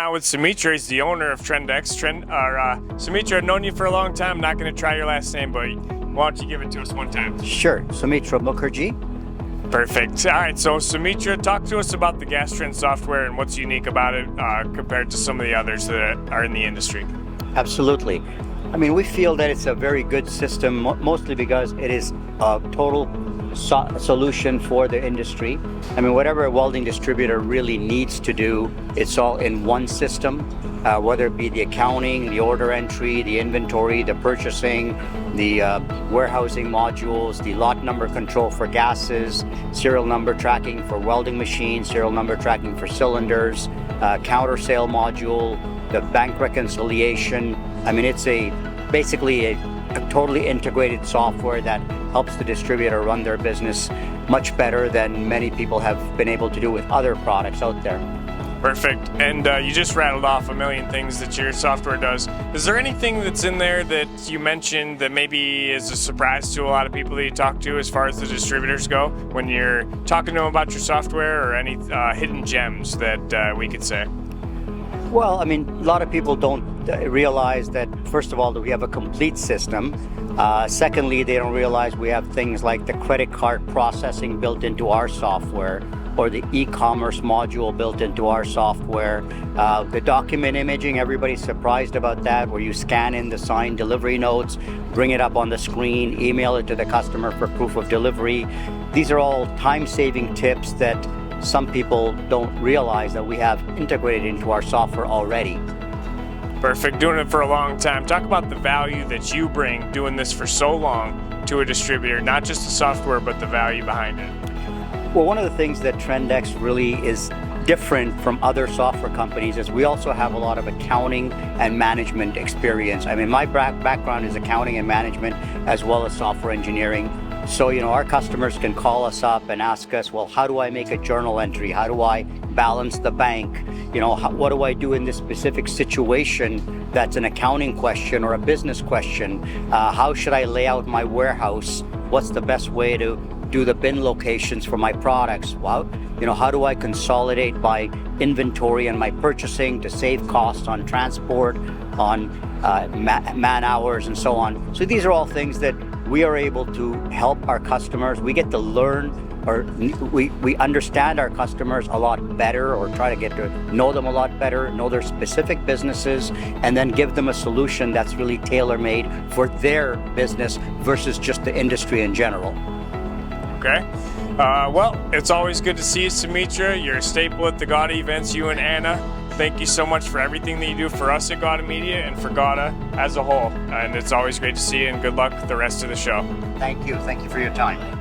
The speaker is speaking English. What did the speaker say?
now with Soumitra. He's the owner of Trendex. Soumitra, I've known you for a long time. Not going to try your last name, but why don't you give it to us one time? Sure. Soumitra Mukherjee. Perfect. All right, so Soumitra, talk to us about the Gastrend software and what's unique about it compared to some of the others that are in the industry. Absolutely. I mean, we feel that it's a very good system, mostly because it is a total solution for the industry. I mean, whatever a welding distributor really needs to do, it's all in one system, whether it be the accounting, the order entry, the inventory, the purchasing, the warehousing modules, the lot number control for gases, serial number tracking for welding machines, serial number tracking for cylinders, counter sale module, the bank reconciliation. I mean, it's basically a totally integrated software that helps the distributor run their business much better than many people have been able to do with other products out there. Perfect. And you just rattled off a million things that your software does. Is there anything that's in there that you mentioned that maybe is a surprise to a lot of people that you talk to as far as the distributors go when you're talking to them about your software, or any hidden gems that we could say? Well, I mean, a lot of people don't realize that, first of all, that we have a complete system. Secondly, they don't realize we have things like the credit card processing built into our software, or the e-commerce module built into our software. The document imaging, everybody's surprised about that, where you scan in the signed delivery notes, bring it up on the screen, email it to the customer for proof of delivery. These are all time-saving tips that some people don't realize that we have integrated into our software already. Perfect. Doing it for a long time. Talk about the value that you bring doing this for so long to a distributor, not just the software, but the value behind it. Well, one of the things that Trendex really is different from other software companies is we also have a lot of accounting and management experience. I mean, my background is accounting and management as well as software engineering. So, our customers can call us up and ask us, well, how do I make a journal entry? How do I balance the bank? What do I do in this specific situation that's an accounting question or a business question? How should I lay out my warehouse? What's the best way to do the bin locations for my products? Well, how do I consolidate my inventory and my purchasing to save costs on transport, on man hours, and so on? So these are all things that we are able to help our customers. We get to learn, or we understand our customers a lot better, or try to get to know them a lot better, know their specific businesses, and then give them a solution that's really tailor-made for their business versus just the industry in general. Okay. Well, it's always good to see you, Soumitra. You're a staple at the GAWDA events, you and Anna. Thank you so much for everything that you do for us at GAWDA Media and for GAWDA as a whole. And it's always great to see you, and good luck with the rest of the show. Thank you. Thank you for your time.